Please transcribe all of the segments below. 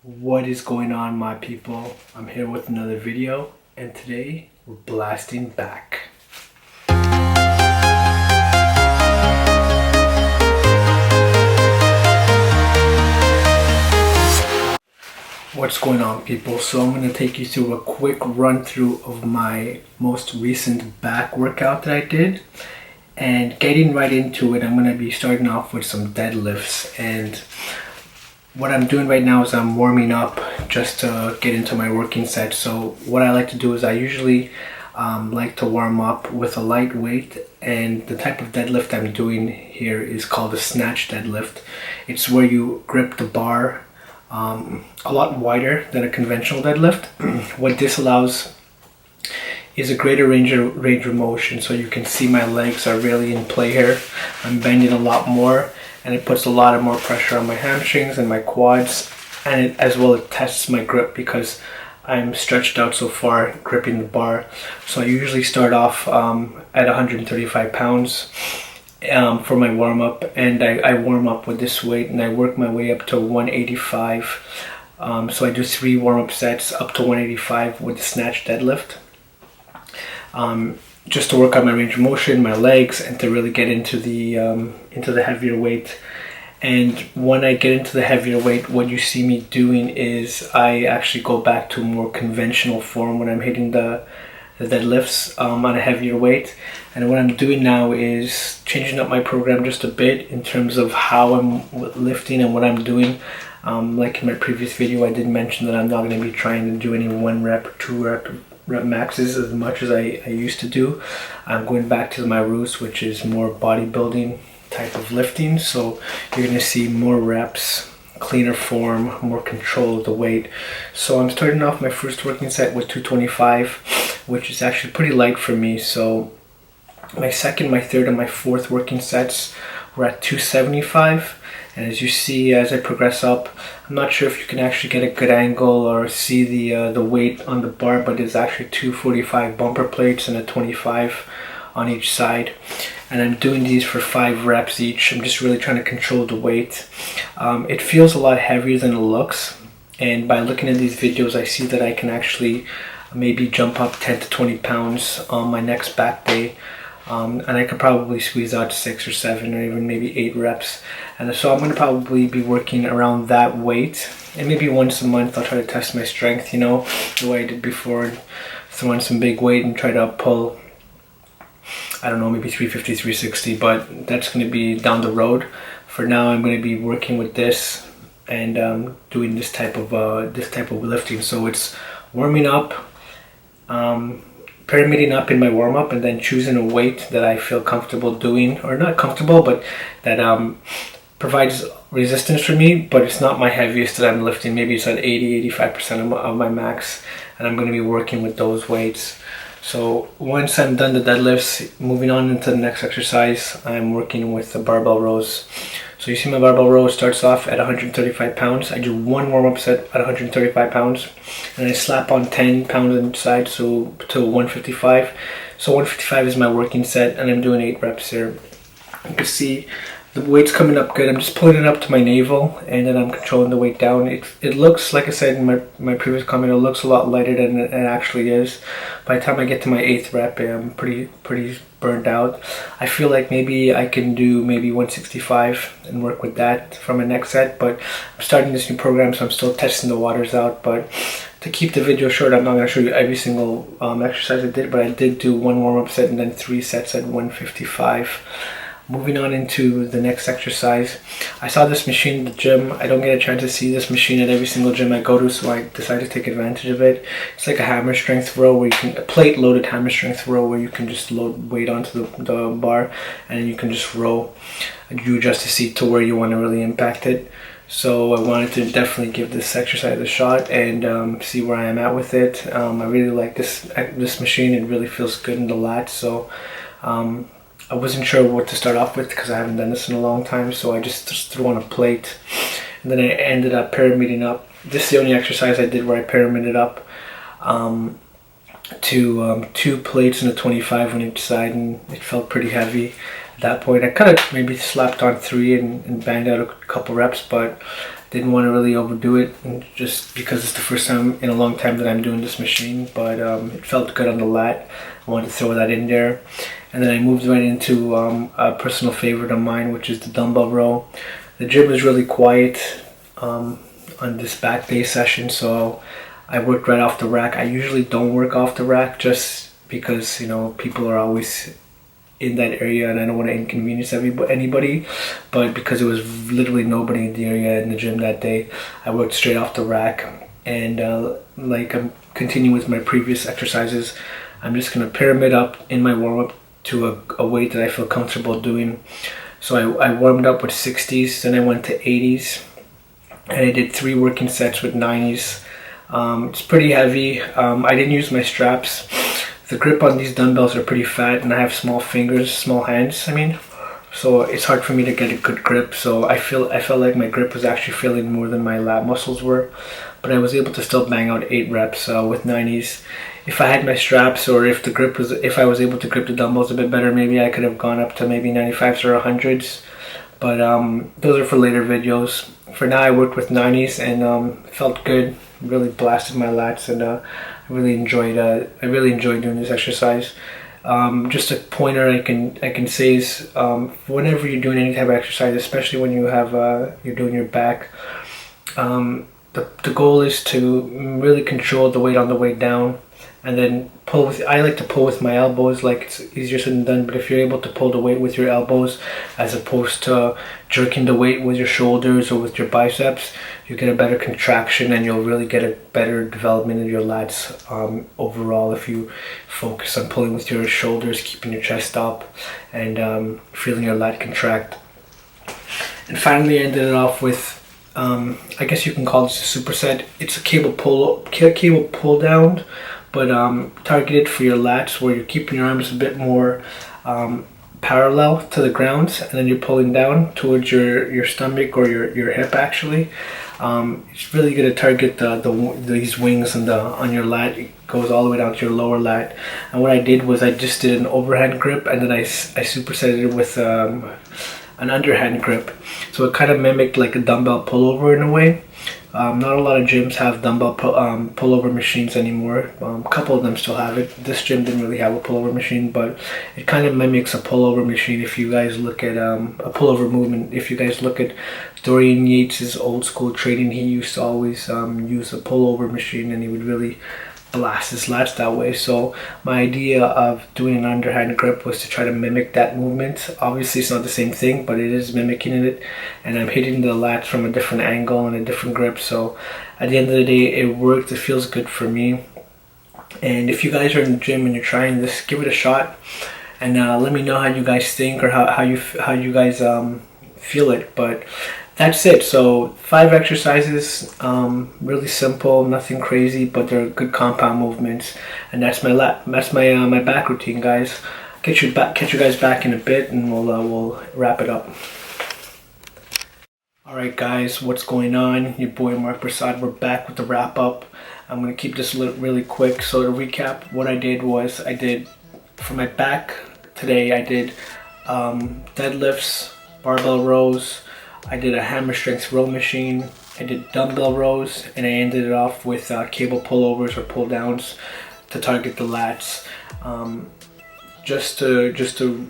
What is going on, my people? I'm here with another video, and today we're blasting back. What's going on, people? So I'm going to take you through a quick run through of my most recent back workout that I did. And getting right into it, I'm going to be starting off with some deadlifts. And what I'm doing right now is I'm warming up just to get into my working set. So what I like to do is I usually like to warm up with a light weight, and the type of deadlift I'm doing here is called a snatch deadlift. It's where you grip the bar a lot wider than a conventional deadlift. What this allows is a greater range of motion, so you can see my legs are really in play here. I'm bending a lot more, and it puts a lot of more pressure on my hamstrings and my quads, and as well it tests my grip because I'm stretched out so far gripping the bar. So I usually start off at 135 pounds for my warm-up, and I warm up with this weight and I work my way up to 185. So I do 3 warm-up sets up to 185 with the snatch deadlift. Just to work on my range of motion, my legs, and to really get into the heavier weight. And when I get into the heavier weight, what you see me doing is I actually go back to a more conventional form when I'm hitting the deadlifts on a heavier weight. And what I'm doing now is changing up my program just a bit in terms of how I'm lifting and what I'm doing. Like in my previous video, I did mention that I'm not going to be trying to do any 1 rep or 2 rep maxes as much as I used to do. I'm going back to my roots, which is more bodybuilding type of lifting. So you're going to see more reps, cleaner form, more control of the weight. So I'm starting off my first working set with 225, which is actually pretty light for me. So my second, my third, and my fourth working sets were at 275. And as you see, as I progress up, I'm not sure if you can actually get a good angle or see the weight on the bar, but there's actually 245 bumper plates and a 25 on each side. And I'm doing these for 5 reps each. I'm just really trying to control the weight. It feels a lot heavier than it looks. And by looking at these videos, I see that I can actually maybe jump up 10 to 20 pounds on my next back day. And I could probably squeeze out 6 or 7 or even maybe 8 reps. And so I'm going to probably be working around that weight. And maybe once a month I'll try to test my strength, you know, the way I did before, and throw in some big weight and try to pull, I don't know, maybe 350, 360, but that's going to be down the road. For now, I'm going to be working with this and doing this type of lifting. So it's warming up, pyramiding up in my warm-up, and then choosing a weight that I feel comfortable doing, or not comfortable, but that provides resistance for me, but it's not my heaviest that I'm lifting. Maybe it's at 80-85% of my max, and I'm going to be working with those weights. So once I'm done the deadlifts, moving on into the next exercise, I'm working with the barbell rows. So you see my barbell row starts off at 135 pounds. I do 1 warm-up set at 135 pounds, and I slap on 10 pounds on each side, so to 155. So 155 is my working set, and I'm doing 8 reps here. You can see the weight's coming up good. I'm just pulling it up to my navel, and then I'm controlling the weight down. It looks, like I said in my previous comment, it looks a lot lighter than it actually is. By the time I get to my 8th rep, I'm pretty burned out. I feel like maybe I can do maybe 165 and work with that for my next set, but I'm starting this new program, so I'm still testing the waters out. But to keep the video short, I'm not going to show you every single exercise I did, but I did do 1 warm-up set and then 3 sets at 155. Moving on into the next exercise, I saw this machine in the gym. I don't get a chance to see this machine at every single gym I go to, so I decided to take advantage of it. It's like a hammer strength row, where you can, a plate loaded hammer strength row, where you can just load weight onto the bar, and you can just row. And you adjust the seat to where you want to really impact it. So I wanted to definitely give this exercise a shot and see where I am at with it. I really like this machine. It really feels good in the lats. So I wasn't sure what to start off with because I haven't done this in a long time, so I just threw on a plate, and then I ended up pyramiding up. This is the only exercise I did where I pyramided up to 2 plates and a 25 on each side, and it felt pretty heavy. At that point, I kind of maybe slapped on 3 and banged out a couple reps, but Didn't want to really overdo it, and just because it's the first time in a long time that I'm doing this machine, but it felt good on the lat. I wanted to throw that in there. And then I moved right into a personal favorite of mine, which is the dumbbell row. The gym is really quiet on this back day session, so I worked right off the rack. I usually don't work off the rack just because, you know, people are always in that area and I don't want to inconvenience anybody, but because it was literally nobody in the area in the gym that day, I worked straight off the rack. And like I'm continuing with my previous exercises, I'm just going to pyramid up in my warm-up to a weight that I feel comfortable doing. So I warmed up with 60s, then I went to 80s, and I did 3 working sets with 90s. It's pretty heavy. I didn't use my straps. The grip on these dumbbells are pretty fat, and I have small fingers, small hands, I mean. So it's hard for me to get a good grip. So I felt like my grip was actually feeling more than my lat muscles were. But I was able to still bang out 8 reps with 90s. If I had my straps, or if I was able to grip the dumbbells a bit better, maybe I could have gone up to maybe 95s or 100s. But those are for later videos. For now, I worked with 90s and felt good. Really blasted my lats, and I really enjoyed doing this exercise. Just a pointer I can say is whenever you're doing any type of exercise, especially when you have you're doing your back, the goal is to really control the weight on the way down, and then pull with. I like to pull with my elbows, like it's easier said than done. But if you're able to pull the weight with your elbows, as opposed to jerking the weight with your shoulders or with your biceps, you get a better contraction, and you'll really get a better development of your lats overall if you focus on pulling with your shoulders, keeping your chest up, and feeling your lat contract. And finally, I ended it off with I guess you can call this a superset. It's a cable pull down, but targeted for your lats, where you're keeping your arms a bit more parallel to the ground, and then you're pulling down towards your stomach or your hip actually. It's really going to target these wings on your lat. It goes all the way down to your lower lat. And what I did was I just did an overhand grip, and then I supersetted it with an underhand grip. So it kind of mimicked like a dumbbell pullover in a way. Not a lot of gyms have dumbbell pullover machines anymore. A couple of them still have it. This gym didn't really have a pullover machine, but it kind of mimics a pullover machine. If you guys look at a pullover movement, if you guys look at Dorian Yates's old school training, he used to always use a pullover machine, and he would really blast his lats that way. So my idea of doing an underhand grip was to try to mimic that movement. Obviously it's not the same thing, but it is mimicking it, and I'm hitting the lats from a different angle and a different grip. So at the end of the day, it worked. It feels good for me. And if you guys are in the gym and you're trying this, give it a shot, and let me know how you guys think, or how you guys feel it. But that's it. So 5 exercises, really simple, nothing crazy, but they're good compound movements. And that's my my back routine, guys. Catch you guys back in a bit, and we'll wrap it up. All right, guys, what's going on? Your boy Mark Prasad. We're back with the wrap up. I'm gonna keep this really quick. So to recap, what I did was for my back today, I did deadlifts, barbell rows. I did a hammer strength row machine. I did dumbbell rows, and I ended it off with cable pullovers or pull downs to target the lats. Just to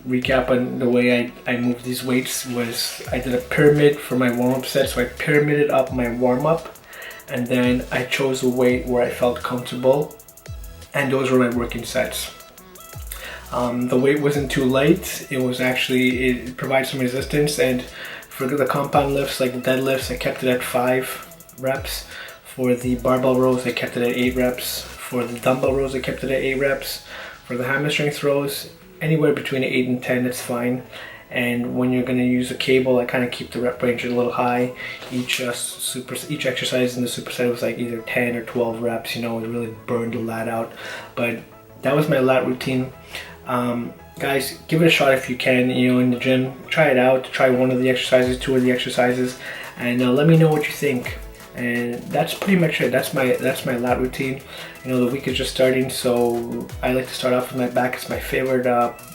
recap on the way I moved these weights was I did a pyramid for my warm-up set. So I pyramided up my warm-up, and then I chose a weight where I felt comfortable, and those were my working sets. The weight wasn't too light. It provides some resistance, and for the compound lifts like the deadlifts, I kept it at 5 reps. For the barbell rows, I kept it at 8 reps. For the dumbbell rows, I kept it at 8 reps. For the hammer strength rows, anywhere between 8 and 10, it's fine. And when you're going to use a cable, I kind of keep the rep range a little high. Each exercise in the superset was like either 10 or 12 reps. You know, it really burned the lat out. But that was my lat routine. Guys, give it a shot if you can, you know, in the gym. Try it out. Try one of the exercises, 2 of the exercises, and let me know what you think. And that's pretty much it. That's my lat routine. You know, the week is just starting, so I like to start off with my back. It's my favorite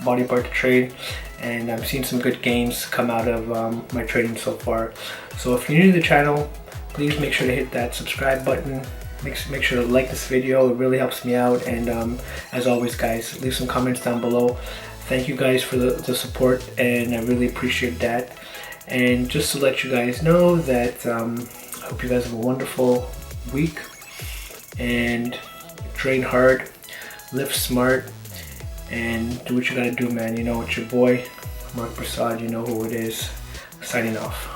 body part to train, and I'm seeing some good gains come out of my training so far. So if you're new to the channel, please make sure to hit that subscribe button. Make sure to like this video. It really helps me out. And as always, guys, leave some comments down below. Thank you guys for the support, and I really appreciate that. And just to let you guys know that I hope you guys have a wonderful week, and train hard, lift smart, and do what you gotta do, man. You know, it's your boy, Mark Prasad. You know who it is. Signing off.